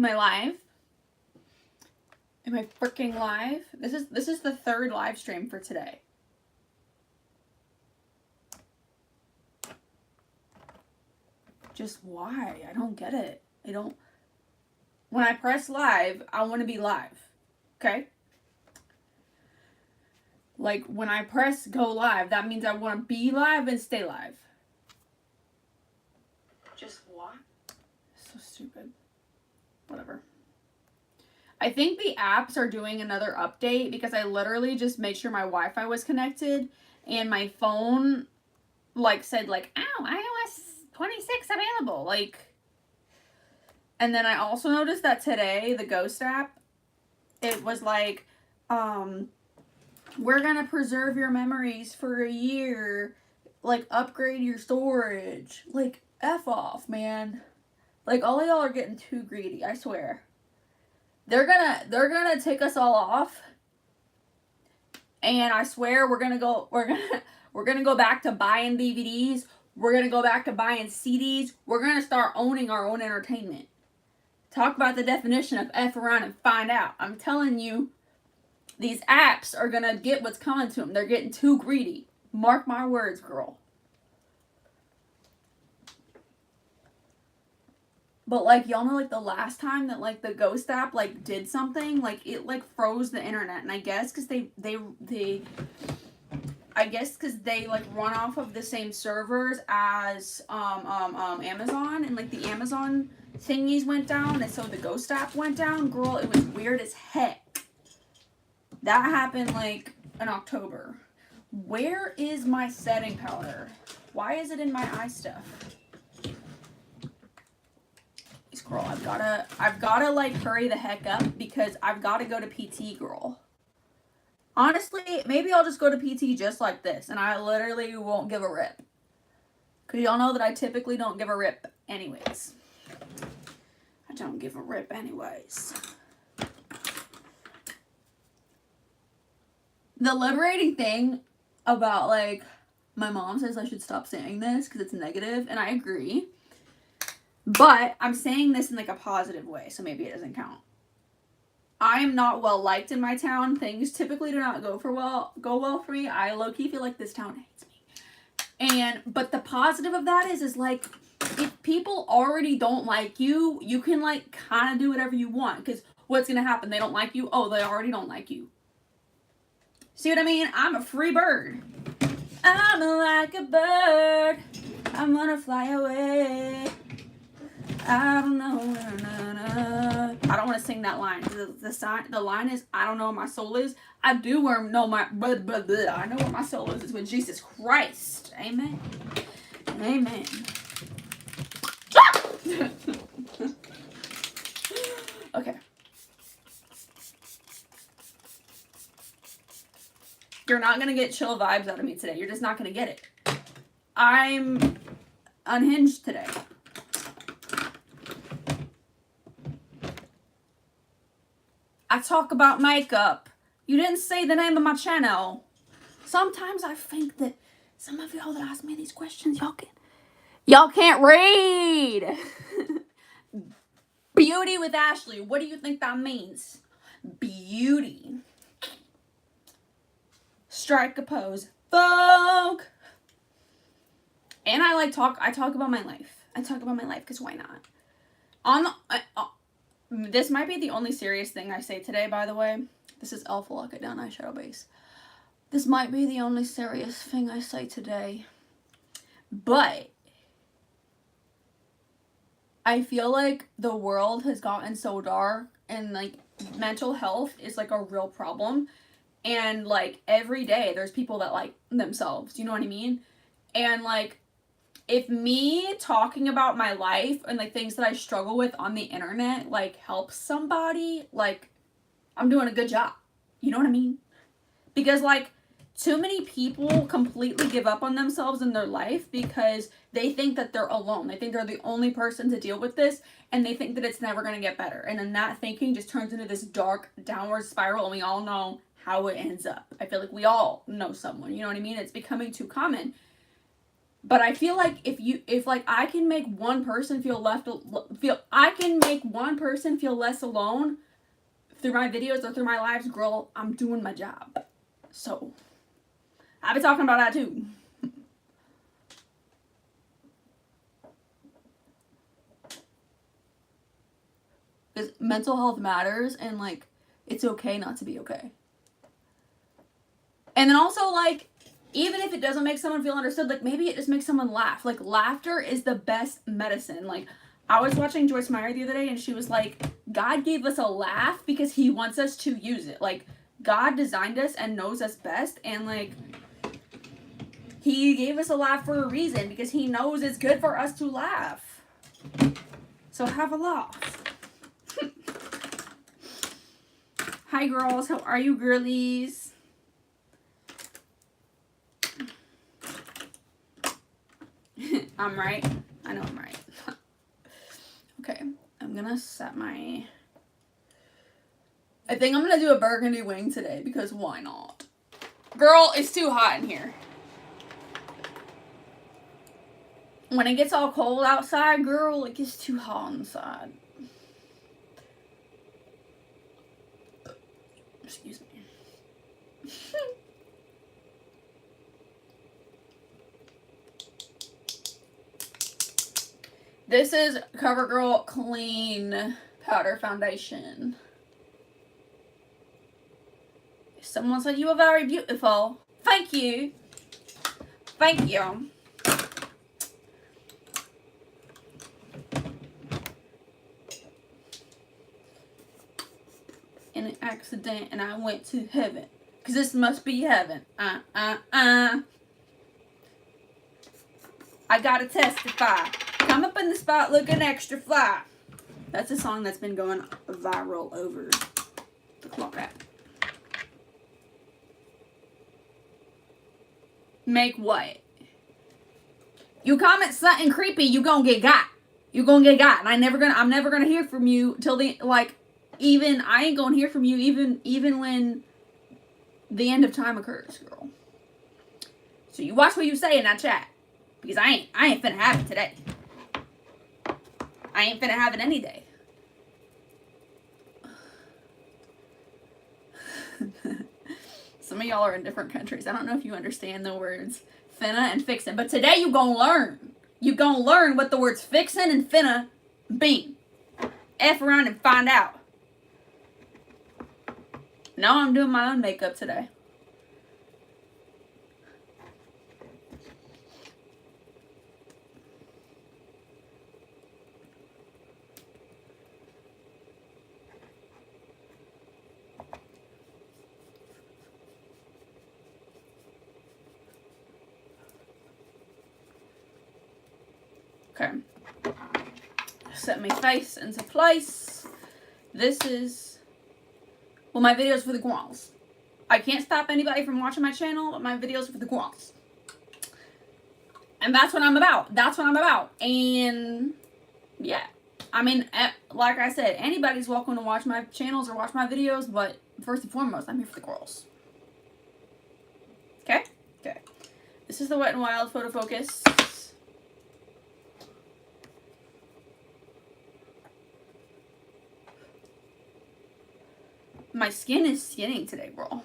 Am I live? Am I freaking live? This is the third live stream for today. Just why? I don't get it. When I press live, I want to be live. Okay? Like, when I press go live, that means I want to be live and stay live. Just why? So stupid. Whatever. I think the apps are doing another update because I literally just made sure my Wi-Fi was connected and my phone like said like, "Oh, iOS 26 available." Like, and then I also noticed that today the Ghost app, it was like, we're gonna preserve your memories for a year, like upgrade your storage. Like, F off, man. Like, all of y'all are getting too greedy, I swear. They're gonna take us all off, and I swear we're gonna go back to buying DVDs. We're gonna go back to buying CDs. We're gonna start owning our own entertainment. Talk about the definition of F around and find out. I'm telling you, these apps are gonna get what's coming to them. They're getting too greedy. Mark my words, girl. But, like, y'all know, like, the last time that, like, the Ghost app, like, did something, like, it, like, froze the internet. And I guess because they like, run off of the same servers as, Amazon. And, like, the Amazon thingies went down. And so the Ghost app went down. Girl, it was weird as heck. That happened, like, in October. Where is my setting powder? Why is it in my eye stuff? Girl, I've gotta like hurry the heck up because I've gotta go to PT, girl. Honestly, maybe I'll just go to PT just like this and I literally won't give a rip. Cause y'all know that I typically don't give a rip anyways. I don't give a rip anyways. The liberating thing about, like, my mom says I should stop saying this because it's negative, and I agree. But I'm saying this in, like, a positive way, so maybe it doesn't count. I am not well liked in my town. Things typically do not go well for me. I low-key feel like this town hates me. But the positive of that is like, if people already don't like you, you can, like, kind of do whatever you want. Because what's going to happen? They don't like you? Oh, they already don't like you. See what I mean? I'm a free bird. I'm like a bird. I'm gonna fly away. I don't know. I don't want to sing that line. The line is, I don't know where my soul is. I do know my, I know where my soul is. It's with Jesus Christ. Amen. Amen. Okay. You're not going to get chill vibes out of me today. You're just not going to get it. I'm unhinged today. I talk about makeup. You didn't say the name of my channel. Sometimes I think that some of y'all that ask me these questions, y'all can't read. beYOUty with Ashley. What do you think that means? beYOUty. Strike a pose. Vogue. And I talk about my life. I talk about my life because why not? This might be the only serious thing I say today, by the way. This is Alpha Lock It Down Eyeshadow Base. This might be the only serious thing I say today. But I feel like the world has gotten so dark and, like, mental health is, like, a real problem. And, like, every day there's people that like themselves. You know what I mean? And, like, if me talking about my life and, like, things that I struggle with on the internet, like, helps somebody, like, I'm doing a good job. You know what I mean? Because, like, too many people completely give up on themselves in their life because they think that they're alone. They think they're the only person to deal with this, and they think that it's never going to get better. And then that thinking just turns into this dark downward spiral, and we all know how it ends up. I feel like we all know someone. You know what I mean? It's becoming too common. But I feel like if like I can make one person I can make one person feel less alone through my videos or through my lives, girl, I'm doing my job. So, I've been talking about that too. Because mental health matters, and like, it's okay not to be okay. And then also, like, even if it doesn't make someone feel understood, like, maybe it just makes someone laugh. Like, laughter is the best medicine. Like, I was watching Joyce Meyer the other day, and she was like, God gave us a laugh because he wants us to use it. Like, God designed us and knows us best, and, like, he gave us a laugh for a reason because he knows it's good for us to laugh. So have a laugh. Hi, girls. How are you, girlies? I'm right. I know I'm right. Okay. I'm gonna set my... I think I'm gonna do a burgundy wing today because why not? Girl, it's too hot in here. When it gets all cold outside, girl, it gets too hot inside. Excuse me. This is CoverGirl Clean Powder Foundation. Someone said you were very beautiful. Thank you. Thank you. In an accident and I went to heaven. Cause this must be heaven. I gotta testify. Come up in the spot looking extra fly. That's a song that's been going viral over the clock app. Make what? You comment something creepy, you gonna get got. You gonna get got. And I'm never gonna hear from you till the, like, even, I ain't gonna hear from you even when the end of time occurs, girl. So you watch what you say in that chat. Because I ain't finna have it today. I ain't finna have it any day. Some of y'all are in different countries. I don't know if you understand the words finna and fixin'. But today you gonna learn. You gonna learn what the words fixin' and finna mean. F around and find out. No, I'm doing my own makeup today. Okay. Set my face into place. This is, well, my videos for the girls. I can't stop anybody from watching my channel, but my videos are for the girls. And that's what I'm about. That's what I'm about. And yeah. I mean, like I said, anybody's welcome to watch my channels or watch my videos, but first and foremost, I'm here for the girls. Okay? Okay. This is the Wet n Wild Photo Focus. My skin is skinning today, girl.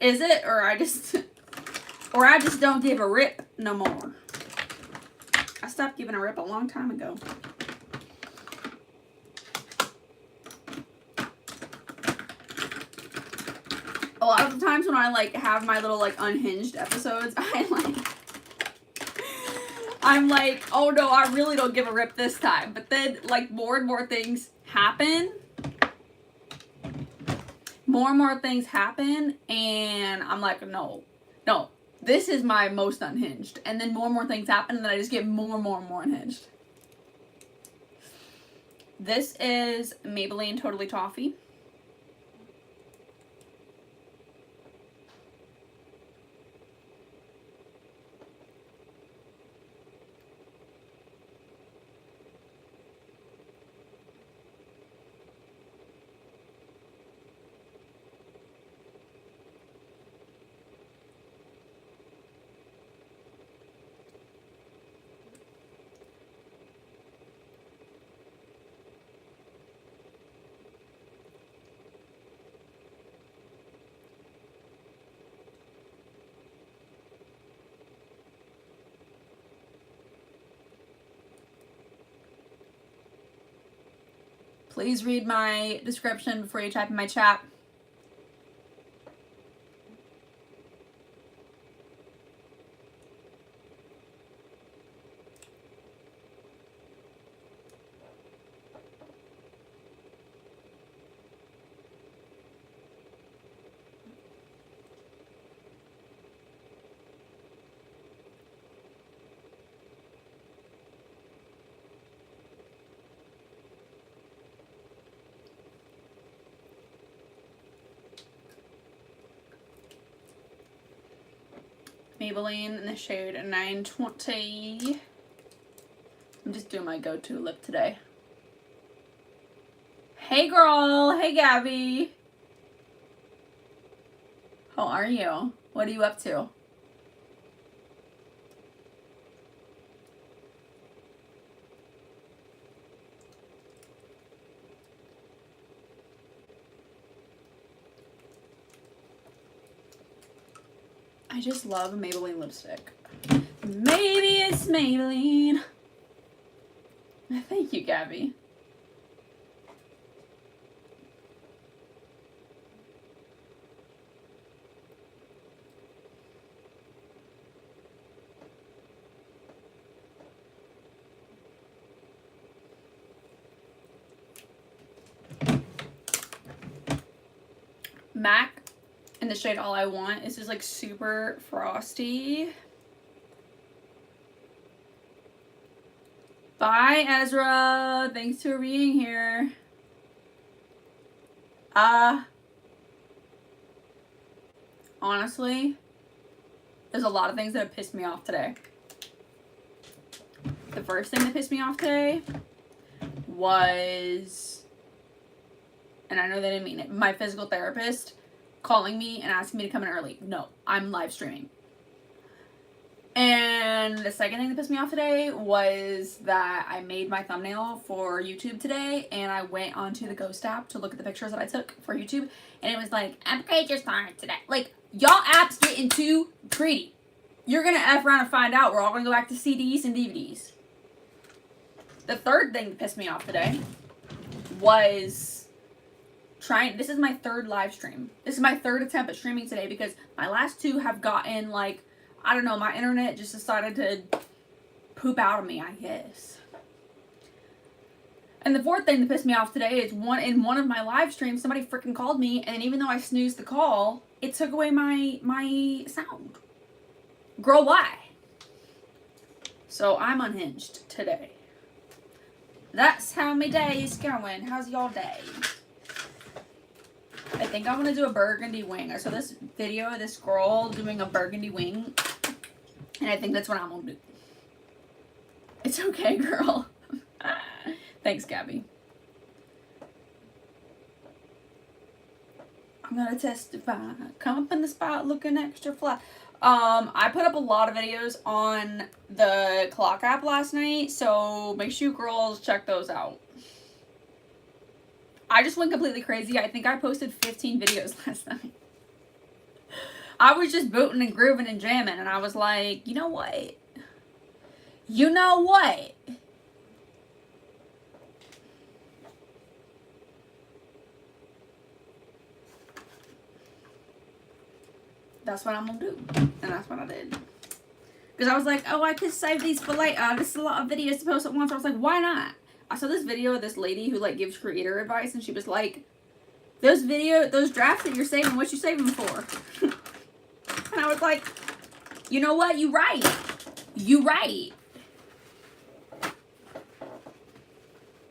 Is it? Or I just don't give a rip no more. I stopped giving a rip a long time ago. A lot of the times when I like have my little like unhinged episodes, I'm like, oh no, I really don't give a rip this time. But then like more and more things happen. More and more things happen, and I'm like, no, this is my most unhinged. And then more and more things happen, and then I just get more and more unhinged. This is Maybelline Totally Toffee. Please read my description before you type in my chat. Maybelline in the shade 920. I'm just doing my go-to lip today. Hey girl, hey Gabby. How are you? What are you up to? I just love a Maybelline lipstick. Maybe it's Maybelline. Thank you, Gabby. MAC in the shade All I Want. This is like super frosty. Bye, Ezra. Thanks for being here. Honestly, there's a lot of things that have pissed me off today. The first thing that pissed me off today was, and I know they didn't mean it, my physical therapist calling me and asking me to come in early. No, I'm live streaming. And the second thing that pissed me off today was that I made my thumbnail for YouTube today, and I went onto the Ghost app to look at the pictures that I took for YouTube, and it was like, upgrade your started today. Like, y'all apps getting too greedy. You're gonna F around and find out. We're all gonna go back to CDs and DVDs. The third thing that pissed me off today was this is my third live stream. This is my third attempt at streaming today because my last two have gotten, like, I don't know, my internet just decided to poop out of me, I guess. And the fourth thing that pissed me off today is in one of my live streams, somebody freaking called me, and even though I snoozed the call, it took away my sound. Girl, why? So I'm unhinged today. That's how my day is going. How's y'all day? I think I'm gonna do a burgundy wing. I saw this video of this girl doing a burgundy wing, and I think that's what I'm gonna do. It's okay, girl. Thanks, Gabby. I'm gonna testify. Come up in the spot looking extra fly. I put up a lot of videos on the Clock app last night, so make sure you girls check those out. I just went completely crazy. I think I posted 15 videos last night. I was just booting and grooving and jamming, and I was like, you know what? You know what? That's what I'm gonna do. And that's what I did. Because I was like, oh, I could save these for later. This is a lot of videos to post at once. I was like, why not? I saw this video of this lady who, like, gives creator advice, and she was like, those drafts that you're saving, what you saving for? And I was like, you know what? You right. You right.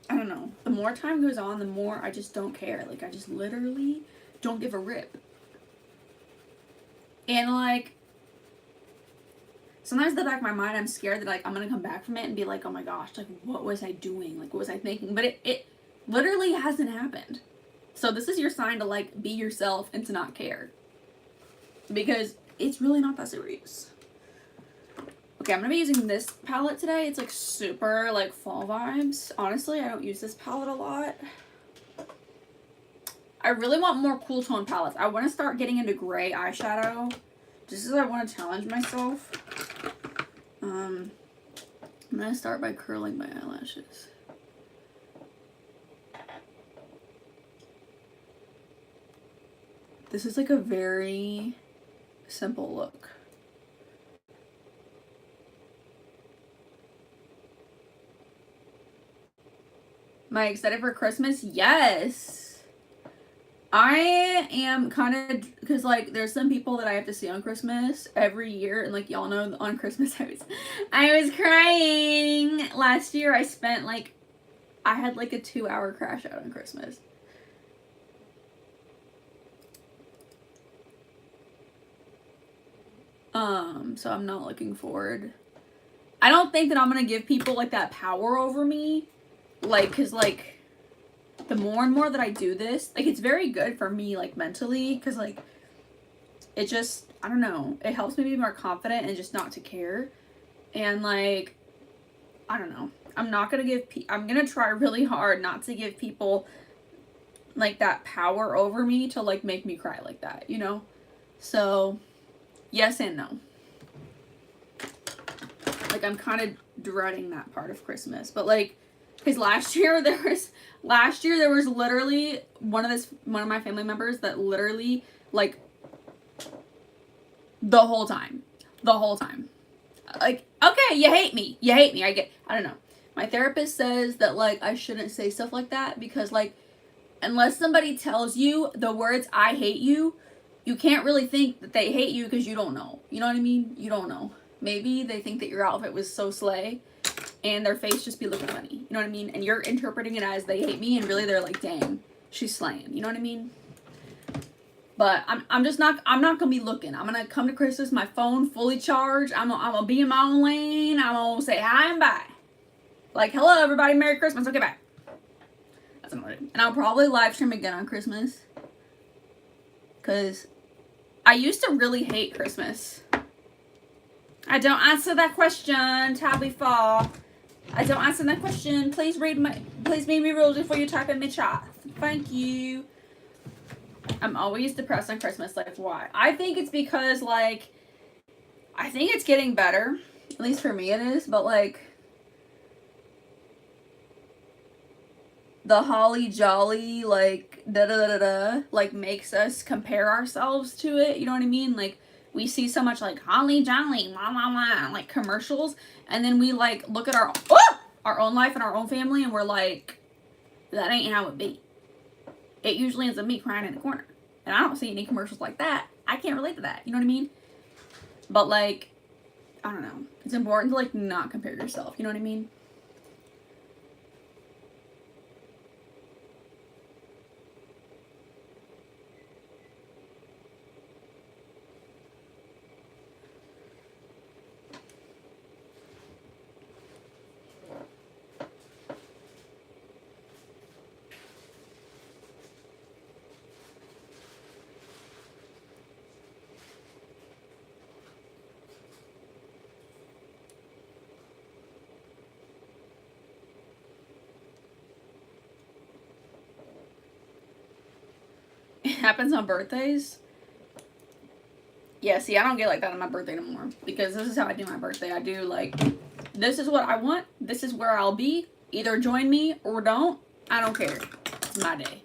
I don't know. The more time goes on, the more I just don't care. Like, I just literally don't give a rip. And, like, sometimes in the back of my mind, I'm scared that, like, I'm going to come back from it and be like, oh my gosh, like, what was I doing? Like, what was I thinking? But it literally hasn't happened. So this is your sign to, like, be yourself and to not care. Because it's really not that serious. Okay, I'm going to be using this palette today. It's, like, super, like, fall vibes. Honestly, I don't use this palette a lot. I really want more cool tone palettes. I want to start getting into gray eyeshadow. Just as I want to challenge myself. I'm going to start by curling my eyelashes. This is like a very simple look. Am I excited for Christmas? Yes. I am kind of, because like there's some people that I have to see on Christmas every year, and like y'all know on Christmas I was crying. Last year I spent like, I had like a 2-hour crash out on Christmas. So I'm not looking forward. I don't think that I'm gonna give people like that power over me, like, cause like the more and more that I do this, like it's very good for me like mentally, cause like it just, I don't know, it helps me be more confident and just not to care. And like, I don't know, I'm not gonna give I'm gonna try really hard not to give people like that power over me to like make me cry like that, you know? So yes and no. Like I'm kind of dreading that part of Christmas, but like, because last year there was literally one of my family members that literally like the whole time, like, okay, you hate me, I don't know. My therapist says that like I shouldn't say stuff like that, because like unless somebody tells you the words I hate you, you can't really think that they hate you, because you don't know. You know what I mean? You don't know. Maybe they think that your outfit was so slay and their face just be looking funny. You know what I mean? And you're interpreting it as they hate me, and really they're like, dang, she's slaying. You know what I mean? But I'm not gonna be looking. I'm gonna come to Christmas, my phone fully charged. I'm gonna be in my own lane. I'm gonna say hi and bye. Like, hello everybody, Merry Christmas. Okay, bye. That's what I'm gonna do. And I'll probably live stream again on Christmas, because I used to really hate Christmas. I don't answer that question, Tabby Fall. I don't answer that question. Please read me rules before you type in my chat. Thank you. I'm always depressed on Christmas. Like, why? I think it's because, like, I think it's getting better. At least for me it is. But, like, the holly jolly, like, da-da-da-da, like, makes us compare ourselves to it. You know what I mean? Like, we see so much, like, holly jolly, la la la, like, commercials. And then we, like, look at our own life and our own family, and we're like, that ain't how it be. It usually ends up me crying in the corner. And I don't see any commercials like that. I can't relate to that. You know what I mean? But, like, I don't know. It's important to, like, not compare yourself. You know what I mean? It happens on birthdays. Yeah, see, I don't get like that on my birthday anymore, because this is how I do my birthday. I do like, this is what I want. This is where I'll be. Either join me or don't. I don't care. It's my day.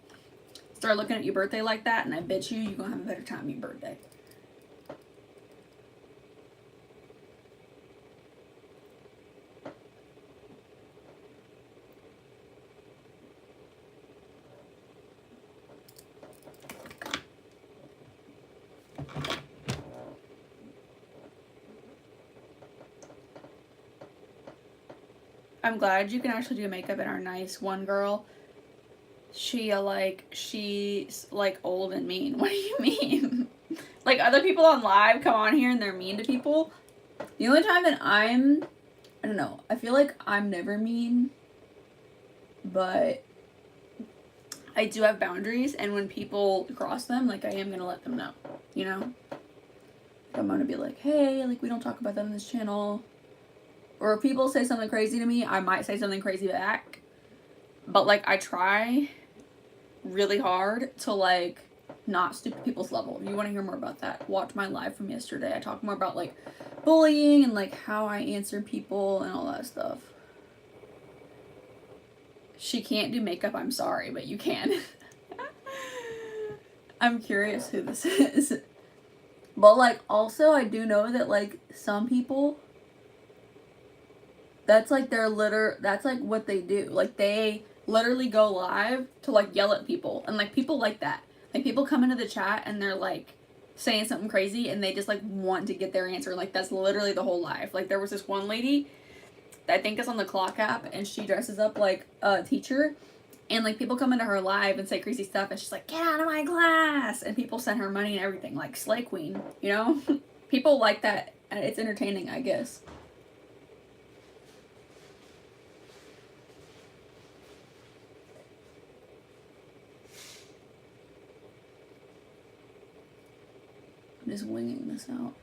Start looking at your birthday like that, and I bet you're going to have a better time your birthday. I'm glad you can actually do makeup in our nice one girl. She's like old and mean. What do you mean? Like, other people on live come on here and they're mean to people. The only time that I don't know, I feel like I'm never mean, but I do have boundaries, and when people cross them, like, I am gonna let them know, you know? I'm gonna be like, hey, like, we don't talk about that on this channel. Or if people say something crazy to me, I might say something crazy back. But, like, I try really hard to, like, not stoop to people's level. If you want to hear more about that, watch my live from yesterday. I talk more about, like, bullying and, like, how I answer people and all that stuff. She can't do makeup, I'm sorry, but you can. I'm curious who this is. But, like, also, I do know that, like, some people, that's, like, that's, like, what they do. Like, they literally go live to, like, yell at people. And, like, people like that. Like, people come into the chat and they're, like, saying something crazy and they just, like, want to get their answer. Like, that's literally the whole live. Like, there was this one lady that I think is on the Clock app, and she dresses up like a teacher. And, like, people come into her live and say crazy stuff, and she's like, get out of my class! And people send her money and everything, like Slay Queen, you know? People like that. It's entertaining, I guess. I'm just winging this out.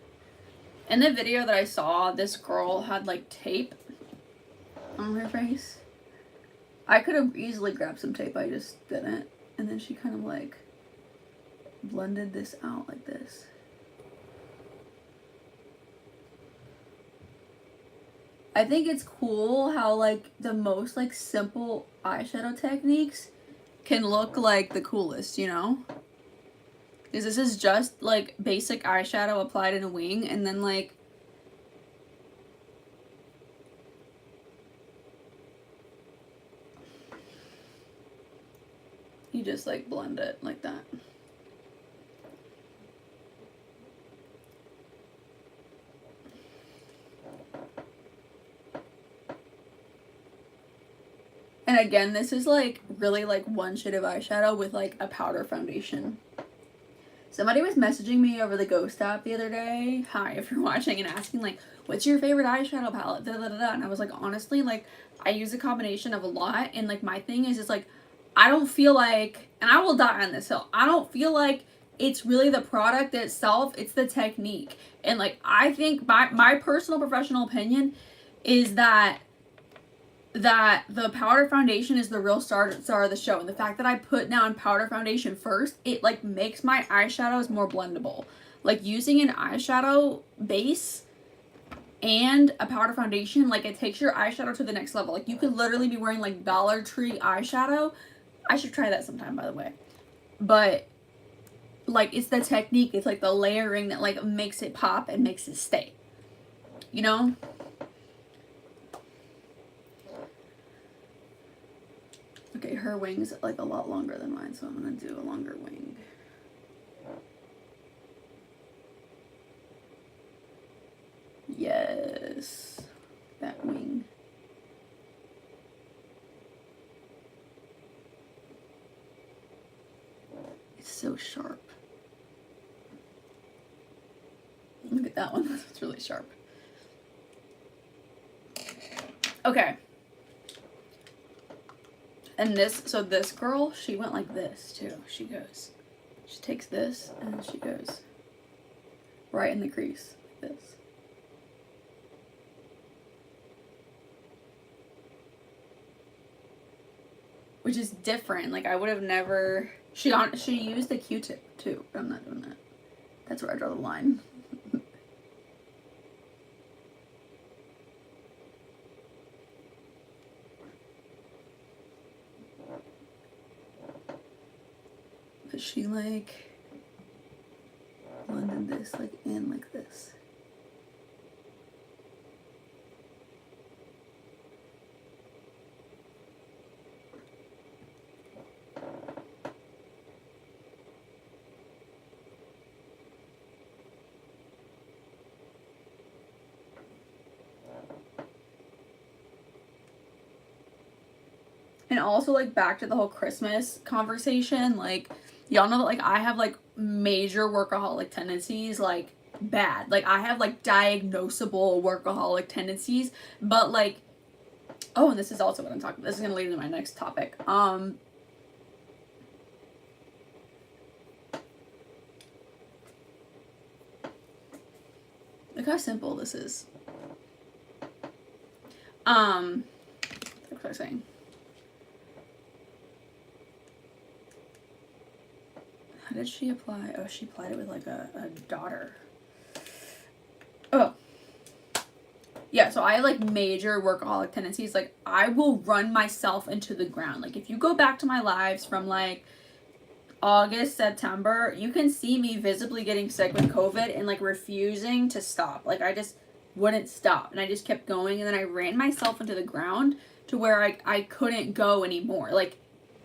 In the video that I saw, this girl had, like, tape on her face. I could have easily grabbed some tape, I just didn't. And then she kind of, like, blended this out like this. I think it's cool how, like, the most, like, simple eyeshadow techniques can look like the coolest, you know? Because this is just, like, basic eyeshadow applied in a wing, and then, like, you just, like, blend it like that. And again, this is, like, really, like, one shade of eyeshadow with, like, a powder foundation. Somebody was messaging me over the Ghost app the other day, hi, if you're watching, and asking, like, what's your favorite eyeshadow palette, da da da da, and I was like, honestly, like, I use a combination of a lot, and, like, my thing is just, like, I don't feel like, and I will die on this hill, I don't feel like it's really the product itself, it's the technique. And, like, I think my personal professional opinion is that the powder foundation is the real star of the show. And the fact that I put down powder foundation first, it, like, makes my eyeshadows more blendable. Like, using an eyeshadow base and a powder foundation, like, it takes your eyeshadow to the next level. Like, you could literally be wearing, like, Dollar Tree eyeshadow. I should try that sometime, by the way. But, like, it's the technique, it's, like, the layering that, like, makes it pop and makes it stay. You know? Okay, her wing's, like, a lot longer than mine, so I'm gonna do a longer wing. Yes, that wing. It's so sharp. Look at that one, that's really sharp. Okay. And this, so this girl, she went like this too. She takes this and she goes right in the crease, like this. Which is different. Like, I would have never, she used the Q-tip too, but I'm not doing that. That's where I draw the line. But she, like, blended this, like, in like this. And also, like, back to the whole Christmas conversation, like, y'all know that, like, I have, like, major workaholic tendencies, like, bad. Like, I have, like, diagnosable workaholic tendencies, but, like, oh, and this is also what I'm talking about. This is going to lead into my next topic. Look how simple this is. What was I saying? How did she apply? Oh, she applied it with, like, a daughter. Oh. Yeah, so I have, like, major workaholic tendencies. Like, I will run myself into the ground. Like, if you go back to my lives from, like, August, September, you can see me visibly getting sick with COVID and like refusing to stop. Like I just wouldn't stop, and I just kept going, and then I ran myself into the ground to where I couldn't go anymore. Like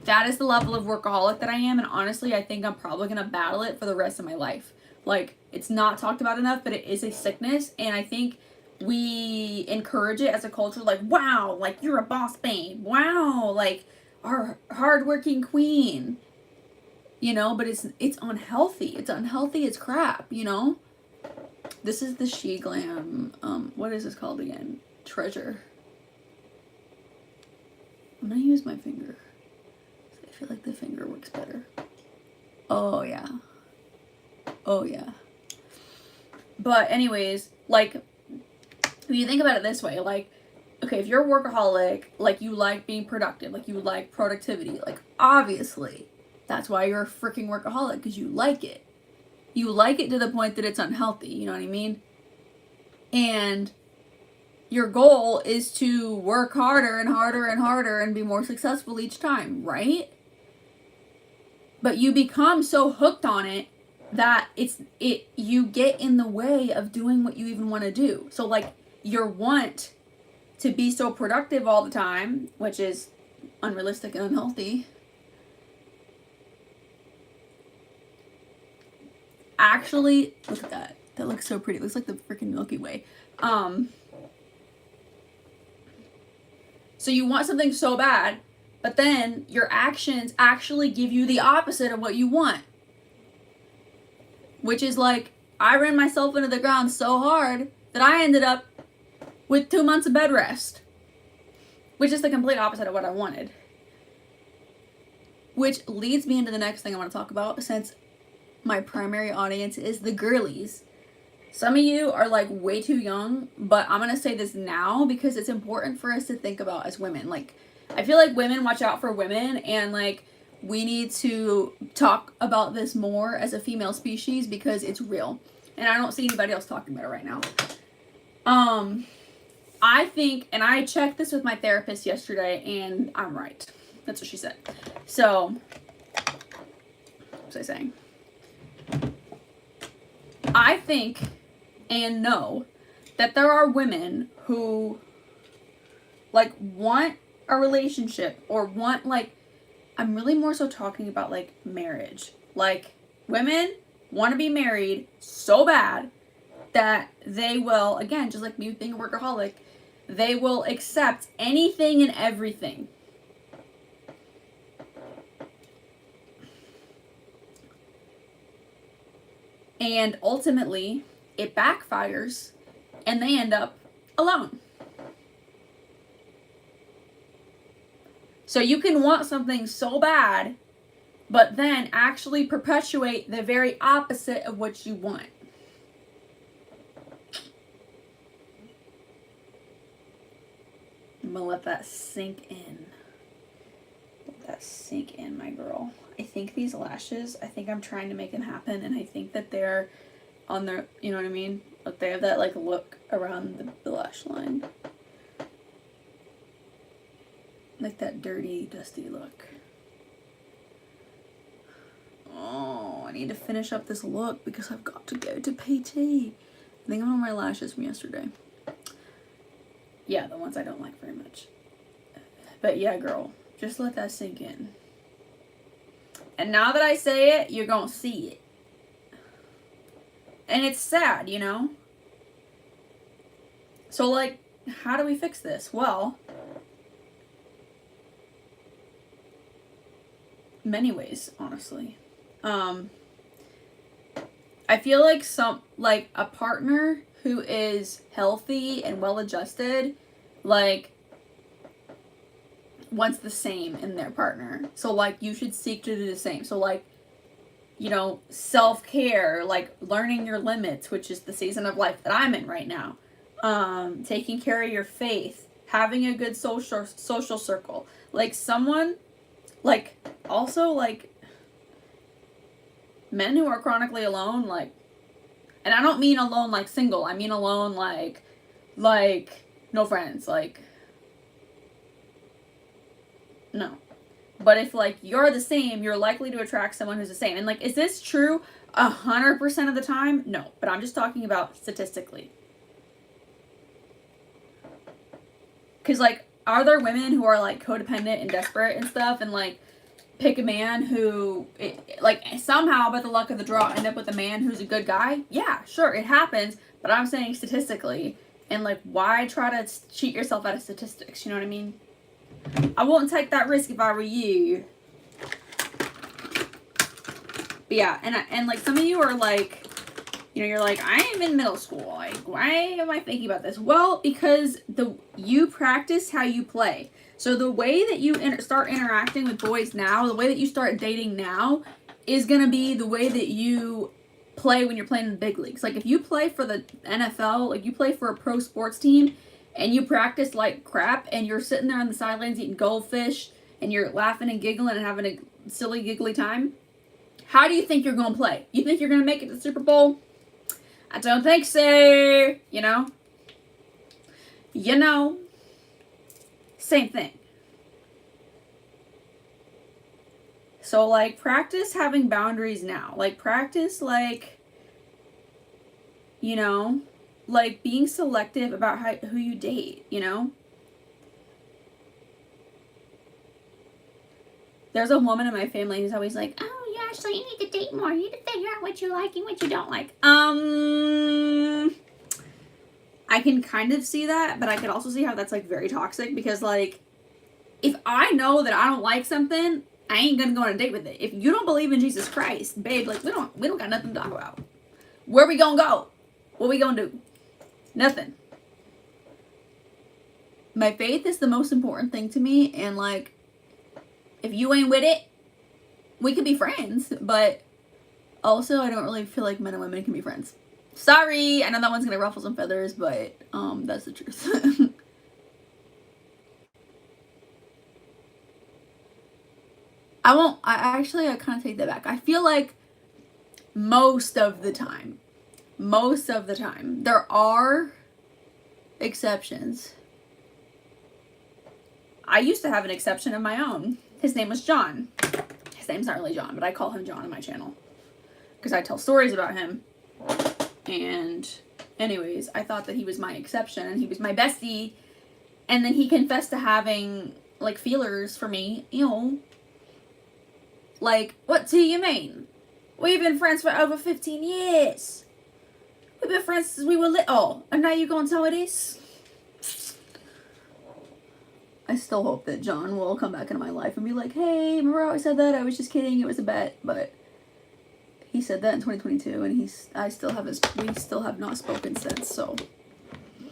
that is the level of workaholic that I am, and honestly I think I'm probably gonna battle it for the rest of my life. Like it's not talked about enough, but it is a sickness, and I think we encourage it as a culture, like, wow, like you're a boss babe, wow, like our hardworking queen, you know, but it's unhealthy. It's unhealthy as crap, you know. This is the She Glam, what is this called again? Treasure. I'm gonna use my finger. I feel like the finger works better. Oh yeah. Oh yeah. But anyways, like, when you think about it this way, like, okay, if you're a workaholic, like, you like being productive, like, you like productivity, like, obviously, that's why you're a freaking workaholic, because you like it. You like it to the point that it's unhealthy, you know what I mean? And your goal is to work harder and harder and harder and be more successful each time, right? But you become so hooked on it that you get in the way of doing what you even want to do. So like your want to be so productive all the time, which is unrealistic and unhealthy, actually, look at that. That looks so pretty. It looks like the freaking Milky Way. So you want something so bad, but then your actions actually give you the opposite of what you want. Which is like, I ran myself into the ground so hard that I ended up with 2 months of bed rest. Which is the complete opposite of what I wanted. Which leads me into the next thing I want to talk about, since my primary audience is the girlies. Some of you are like way too young, but I'm going to say this now because it's important for us to think about as women. Like, I feel like women watch out for women, and like we need to talk about this more as a female species because it's real. And I don't see anybody else talking about it right now. I think, and I checked this with my therapist yesterday, and I'm right. That's what she said. So, what was I saying? I think and know that there are women who like want a relationship or want, like, I'm really more so talking about like marriage. Like, women want to be married so bad that they will, again, just like me being a workaholic, they will accept anything and everything. And ultimately, it backfires and they end up alone. So you can want something so bad, but then actually perpetuate the very opposite of what you want. I'm gonna let that sink in. Let that sink in, my girl. I think these lashes, I think I'm trying to make them happen, and I think that they're on their, you know what I mean? Like they have that like look around the lash line. Like that dirty, dusty look. Oh, I need to finish up this look because I've got to go to PT. I think I'm on my lashes from yesterday. Yeah, the ones I don't like very much. But yeah, girl, just let that sink in. And now that I say it, you're gonna see it. And it's sad, you know? So, like, how do we fix this? Well, many ways, honestly. I feel like a partner who is healthy and well-adjusted, like, wants the same in their partner. So, like, you should seek to do the same. So, like, you know, self-care, like learning your limits, which is the season of life that I'm in right now. Taking care of your faith, having a good social circle. Like someone, like, also, like, men who are chronically alone, like, and I don't mean alone like single, I mean alone like no friends, like, no. But if like you're the same, you're likely to attract someone who's the same. And like, is this true 100% of the time? No, but I'm just talking about statistically. Because like, are there women who are like codependent and desperate and stuff, and like pick a man who like somehow by the luck of the draw end up with a man who's a good guy? Yeah, sure, it happens. But I'm saying statistically, and like, why try to cheat yourself out of statistics? You know what I mean? I wouldn't take that risk if I were you. But yeah, and like some of you are like, you know, you're like, I am in middle school. Like, why am I thinking about this? Well, because you practice how you play. So the way that you start interacting with boys now, the way that you start dating now, is gonna be the way that you play when you're playing in the big leagues. Like if you play for the NFL, like you play for a pro sports team, and you practice like crap, and you're sitting there on the sidelines eating goldfish, and you're laughing and giggling and having a silly giggly time, how do you think you're gonna play? You think you're gonna make it to the Super Bowl? I don't think so. You know? Same thing. So like, practice having boundaries now. Like practice like, you know, like being selective about who you date, you know? There's a woman in my family who's always like, oh yeah, so you need to date more. You need to figure out what you like and what you don't like. I can kind of see that, but I can also see how that's like very toxic, because like, if I know that I don't like something, I ain't gonna go on a date with it. If you don't believe in Jesus Christ, babe, like we don't got nothing to talk about. Where we gonna go? What we gonna do? Nothing. My faith is the most important thing to me, and like, if you ain't with it, we could be friends, but also I don't really feel like men and women can be friends. Sorry, I know that one's gonna ruffle some feathers, but that's the truth. I kind of take that back. I feel like most of the time, there are exceptions. I used to have an exception of my own. His name was John. His name's not really John, but I call him John on my channel because I tell stories about him. And anyways, I thought that he was my exception and he was my bestie. And then he confessed to having like feelers for me, you know. Like, what do you mean? We've been friends for over 15 years. We've been friends since we were little. And now you're going to tell me this? I still hope that John will come back into my life and be like, hey, remember how I said that? I was just kidding. It was a bet. But he said that in 2022, and we still have not spoken since, so.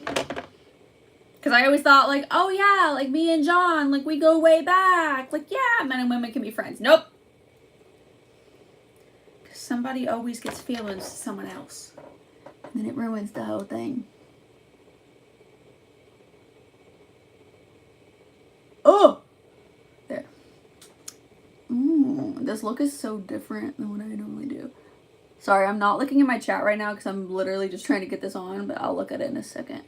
Because I always thought, like, oh yeah, like me and John, like we go way back. Like, yeah, men and women can be friends. Nope. Because somebody always gets feelings to someone else. And then it ruins the whole thing. Oh! There. Ooh, this look is so different than what I normally do. Sorry, I'm not looking at my chat right now because I'm literally just trying to get this on, but I'll look at it in a second.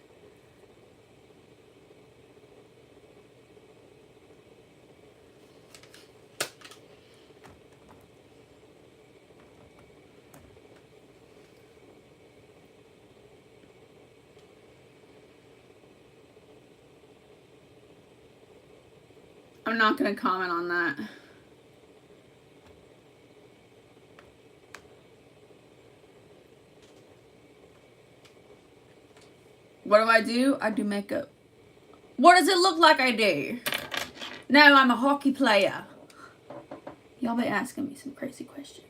I'm not going to comment on that. What do? I do makeup. What does it look like I do? No, I'm a hockey player. Y'all be asking me some crazy questions.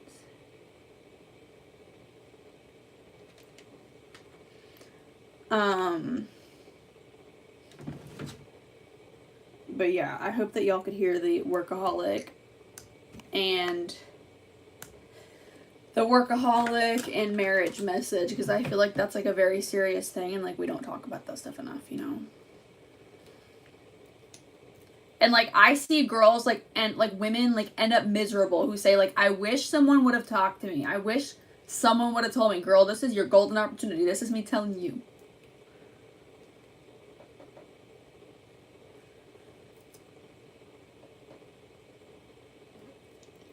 But yeah, I hope that y'all could hear the workaholic and marriage message, because I feel like that's like a very serious thing, and like we don't talk about that stuff enough, you know. And like I see girls like, and like women like end up miserable who say like, I wish someone would have talked to me. I wish someone would have told me, girl, this is your golden opportunity. This is me telling you.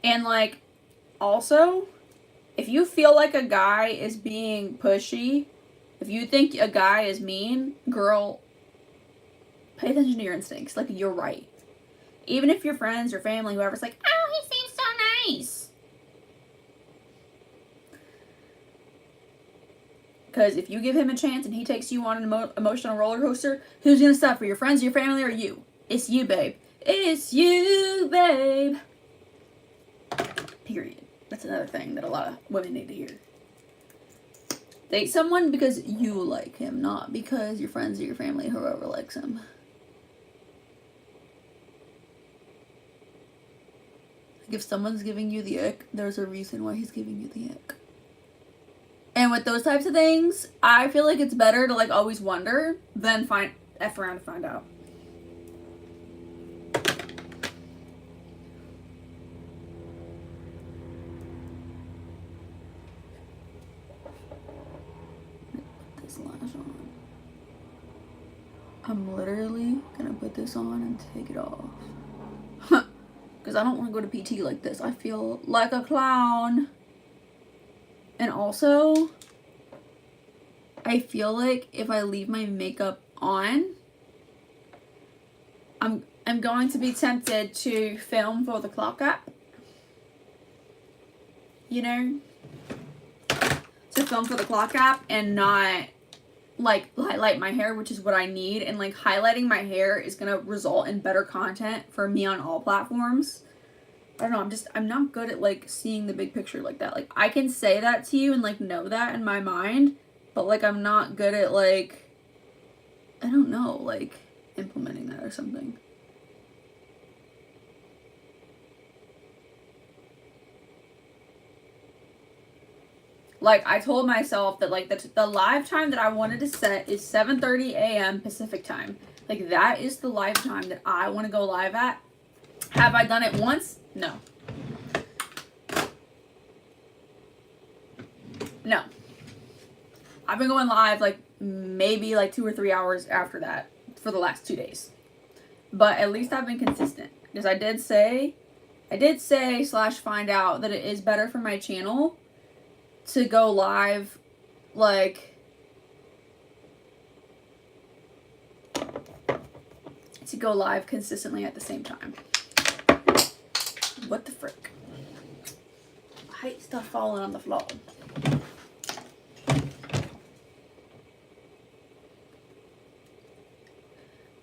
And like, also, if you feel like a guy is being pushy, if you think a guy is mean, girl, pay attention to your instincts. Like, you're right. Even if your friends or family, whoever's like, oh, he seems so nice. Because if you give him a chance and he takes you on an emotional roller coaster, who's going to suffer? Your friends, your family, or you? It's you, babe. It's you, babe. Period. That's another thing that a lot of women need to hear. Date someone because you like him, not because your friends or your family or whoever likes him. Like if someone's giving you the ick, there's a reason why he's giving you the ick. And with those types of things, I feel like it's better to like always wonder than F around to find out. Put this lash on. I'm literally gonna put this on and take it off. Because I don't want to go to PT like this. I feel like a clown. And also, I feel like if I leave my makeup on, I'm going to be tempted to film for the clock app. You know? To film for the clock app and not like highlight my hair, which is what I need. And like highlighting my hair is going to result in better content for me on all platforms. I don't know, I'm not good at like seeing the big picture like that. Like I can say that to you and like know that in my mind, but like I'm not good at like, I don't know, like implementing that or something. Like I told myself that like the live time that I wanted to set is 7:30 a.m. Pacific time. Like that is the live time that I want to go live at. Have I done it once? No. No. I've been going live like maybe like 2 or 3 hours after that for the last 2 days. But at least I've been consistent. Because I did say / find out that it is better for my channel to go live like consistently at the same time. What the frick? I hate stuff falling on the floor.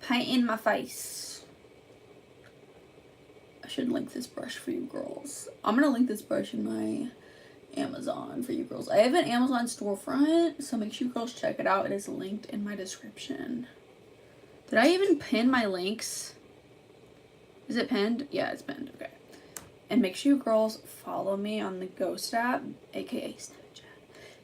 Painting my face. I should link this brush for you girls. I'm gonna link this brush in my Amazon for you girls. I have an Amazon storefront, so make sure you girls check it out. It is linked in my description. Did I even pin my links? Is it pinned? Yeah, it's pinned. Okay. And make sure you girls follow me on the Ghost app, aka Snapchat,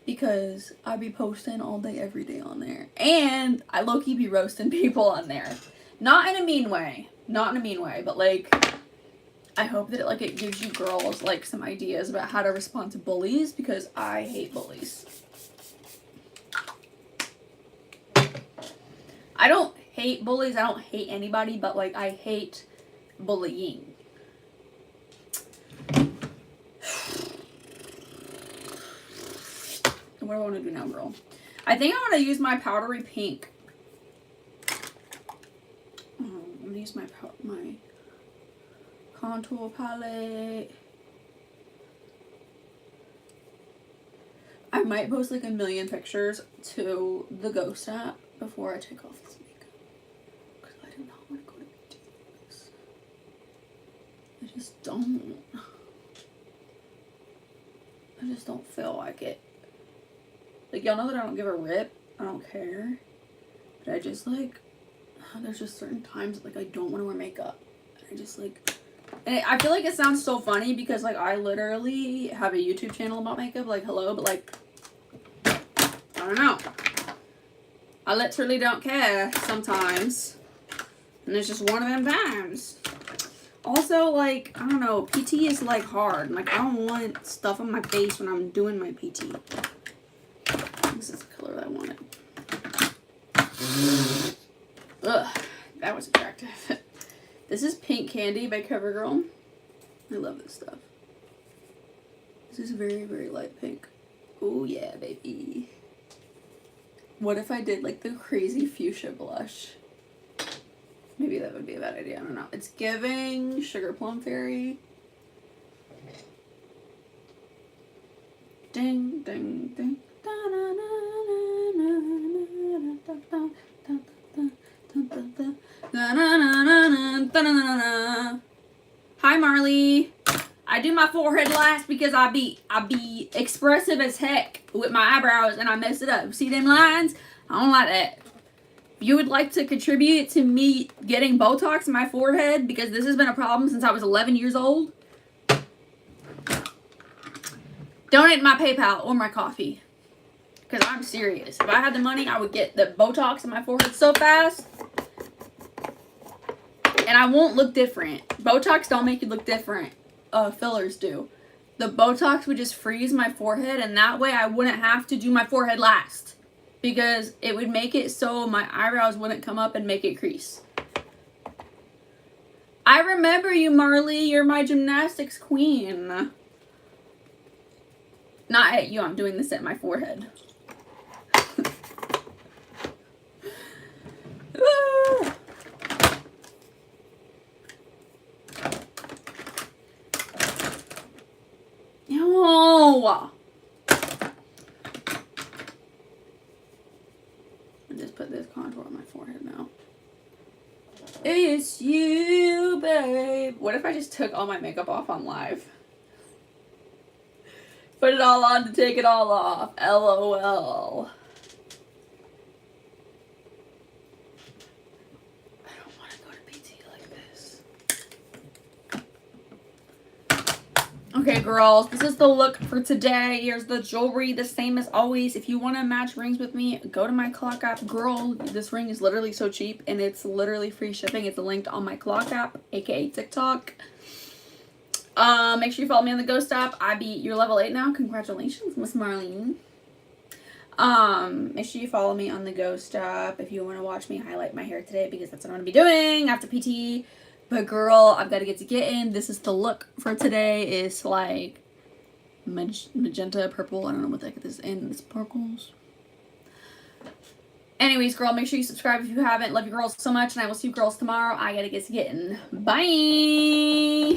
because I be posting all day, every day on there. And I low-key be roasting people on there. Not in a mean way. Not in a mean way, but like, I hope that it gives you girls like some ideas about how to respond to bullies, because I hate bullies. I don't hate bullies. I don't hate anybody, but like I hate bullying. What do I want to do now, girl? I think I want to use my powdery pink. I'm going to use my contour palette. I might post like a million pictures to the Ghost app before I take off this makeup. Because I do not want to go to PT like this. I just don't. I just don't feel like it. Like, y'all know that I don't give a rip. I don't care. But I just, like, there's just certain times, like, I don't want to wear makeup. I just, like, and I feel like it sounds so funny because, like, I literally have a YouTube channel about makeup. Like, hello, but, like, I don't know. I literally don't care sometimes. And it's just one of them times. Also, like, I don't know, PT is, like, hard. Like, I don't want stuff on my face when I'm doing my PT. This is the color that I wanted. Ugh, that was attractive. This is Pink Candy by CoverGirl. I love this stuff. This is very, very light pink. Oh yeah, baby. What if I did like the crazy fuchsia blush? Maybe that would be a bad idea. I don't know. It's giving Sugar Plum Fairy. Ding, ding, ding. Hi, Marley. I do my forehead last because I be expressive as heck with my eyebrows and I mess it up. See them lines? I don't like that. If you would like to contribute to me getting Botox in my forehead, because this has been a problem since I was 11 years old, donate my PayPal or my coffee. Because I'm serious. If I had the money, I would get the Botox in my forehead so fast. And I won't look different. Botox don't make you look different. Fillers do. The Botox would just freeze my forehead, and that way I wouldn't have to do my forehead last. Because it would make it so my eyebrows wouldn't come up and make it crease. I remember you, Marley. You're my gymnastics queen. Not at you. I'm doing this at my forehead. No! I just put this contour on my forehead now. It's you, babe. What if I just took all my makeup off on live? Put it all on to take it all off. LOL. I don't want to go to PT like this. Okay, girls. This is the look for today. Here's the jewelry. The same as always. If you want to match rings with me, go to my clock app. Girl, this ring is literally so cheap. And it's literally free shipping. It's linked on my clock app, aka TikTok. Make sure you follow me on the Ghost app. You're level 8 now. Congratulations, Miss Marlene. Make sure you follow me on the Ghost app if you want to watch me highlight my hair today, because that's what I'm going to be doing after PT. But girl, I've got to get to getting. This is the look for today. It's like magenta, purple. I don't know what the heck this is. And it's sparkles. Anyways, girl, make sure you subscribe if you haven't. Love you girls so much, and I will see you girls tomorrow. I got to get to getting. Bye!